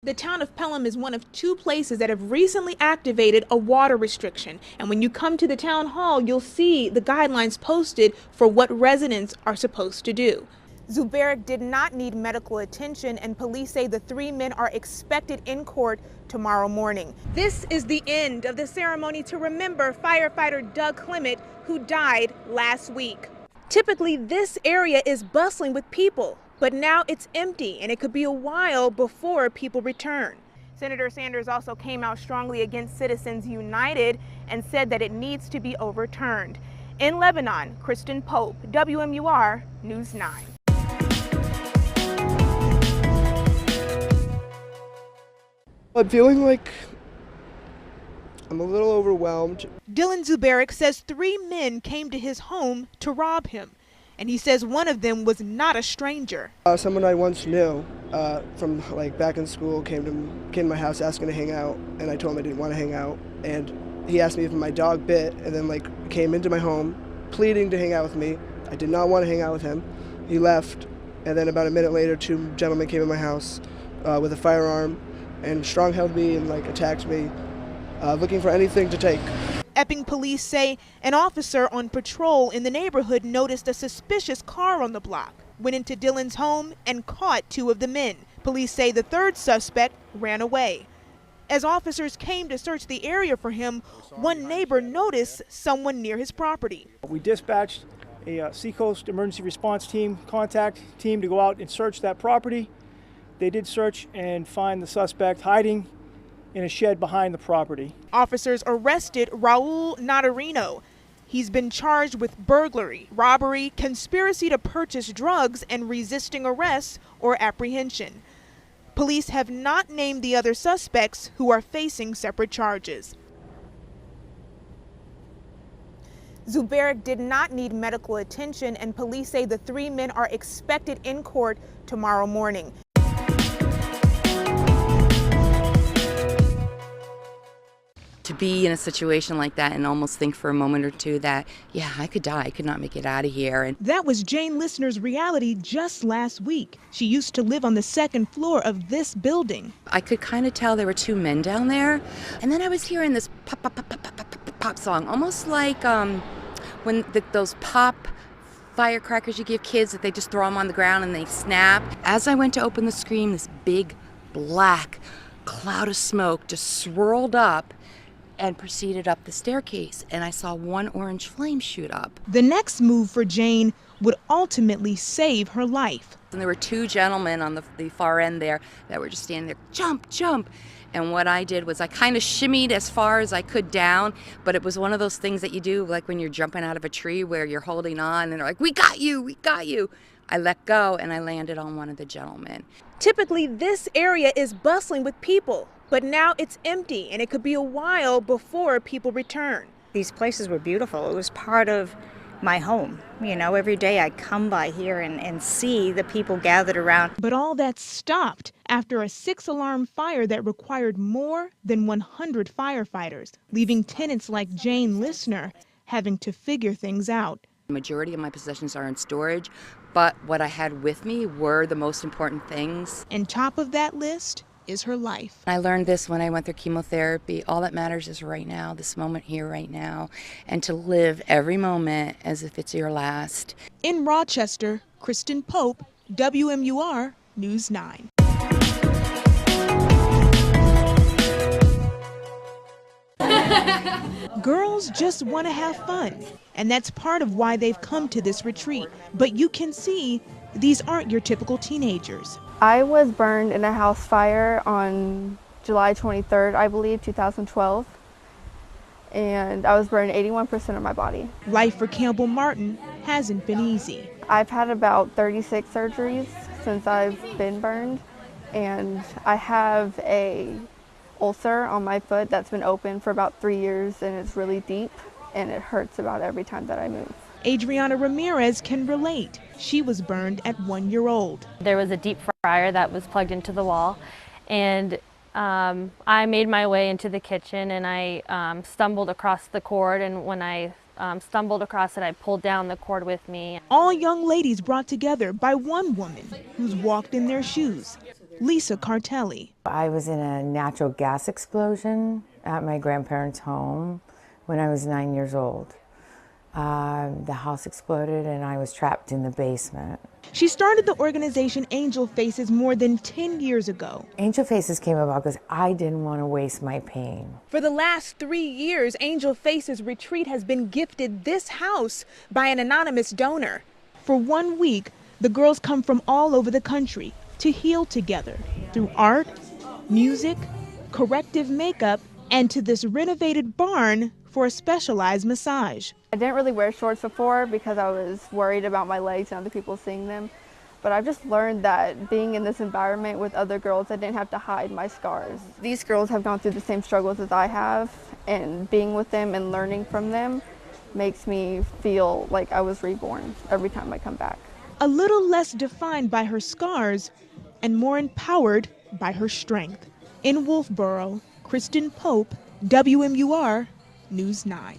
The town of Pelham is one of 2 places that have recently activated a water restriction. And when you come to the town hall, you'll see the guidelines posted for what residents are supposed to do. Zuberic did not need medical attention, and police say the 3 men are expected in court tomorrow morning. This is the end of the ceremony to remember firefighter Doug Clement, who died last week. Typically, this area is bustling with people, but now it's empty, and it could be a while before people return. Senator Sanders also came out strongly against Citizens United and said that it needs to be overturned. In Lebanon, Kristen Pope, WMUR News 9. I'm feeling like I'm a little overwhelmed. Dylan Zuberic says 3 men came to his home to rob him, and he says one of them was not a stranger. Someone I once knew from back in school came to my house asking to hang out, and I told him I didn't want to hang out, and he asked me if my dog bit, and then came into my home pleading to hang out with me. I did not want to hang out with him. He left, and then about a minute later 2 gentlemen came in my house with a firearm and strong-held me and attacked me, looking for anything to take. Epping police say an officer on patrol in the neighborhood noticed a suspicious car on the block, went into Dylan's home and caught 2 of the men. Police say the 3rd suspect ran away. As officers came to search the area for him, one neighbor noticed someone near his property. We dispatched a Seacoast Emergency Response Team contact team to go out and search that property. They did search and find the suspect hiding in a shed behind the property. Officers arrested Raul Nadarino. He's been charged with burglary, robbery, conspiracy to purchase drugs, and resisting arrest or apprehension. Police have not named the other suspects who are facing separate charges. Zuberic did not need medical attention, and police say the 3 men are expected in court tomorrow morning. To be in a situation like that and almost think for a moment or two that, yeah, I could die, I could not make it out of here. And that was Jane Listener's reality just last week. She used to live on the 2nd floor of this building. I could kind of tell there were 2 men down there. And then I was hearing this pop, pop, pop, pop, pop, pop, pop, pop song, almost like when those pop firecrackers you give kids that they just throw them on the ground and they snap. As I went to open the screen, this big black cloud of smoke just swirled up and proceeded up the staircase, and I saw 1 orange flame shoot up. The next move for Jane would ultimately save her life. And there were 2 gentlemen on the far end there that were just standing there, jump, jump. And what I did was I kind of shimmied as far as I could down, but it was one of those things that you do like when you're jumping out of a tree where you're holding on and they're like, we got you, we got you. I let go and I landed on one of the gentlemen. Typically, this area is bustling with people, but now it's empty, and it could be a while before people return. These places were beautiful. It was part of my home. You know, every day I come by here and see the people gathered around. But all that stopped after a 6-alarm fire that required more than 100 firefighters, leaving tenants like Jane Listener having to figure things out. The majority of my possessions are in storage, but what I had with me were the most important things. And top of that list is her life. I learned this when I went through chemotherapy. All that matters is right now, this moment here right now, and to live every moment as if it's your last. In Rochester, Kristen Pope, WMUR News 9. Girls just want to have fun, and that's part of why they've come to this retreat. But you can see these aren't your typical teenagers. I was burned in a house fire on July 23rd, I believe, 2012. And I was burned 81% of my body. Life for Campbell Martin hasn't been easy. I've had about 36 surgeries since I've been burned. And I have a ulcer on my foot that's been open for about 3 years, and it's really deep, and it hurts about every time that I move. Adriana Ramirez can relate. She was burned at 1 year old. There was a deep fryer that was plugged into the wall, and I made my way into the kitchen, and I stumbled across the cord, and when I stumbled across it, I pulled down the cord with me. All young ladies brought together by one woman who's walked in their shoes. Lisa Cartelli. I was in a natural gas explosion at my grandparents' home when I was 9 years old. The house exploded and I was trapped in the basement. She started the organization Angel Faces more than 10 years ago. Angel Faces came about because I didn't want to waste my pain. For the last 3 years, Angel Faces Retreat has been gifted this house by an anonymous donor. For 1 week, the girls come from all over the country to heal together through art, music, corrective makeup, and to this renovated barn for a specialized massage. I didn't really wear shorts before because I was worried about my legs and other people seeing them. But I've just learned that being in this environment with other girls, I didn't have to hide my scars. These girls have gone through the same struggles as I have, and being with them and learning from them makes me feel like I was reborn every time I come back. A little less defined by her scars and more empowered by her strength. In Wolfboro, Kristen Pope, WMUR News 9.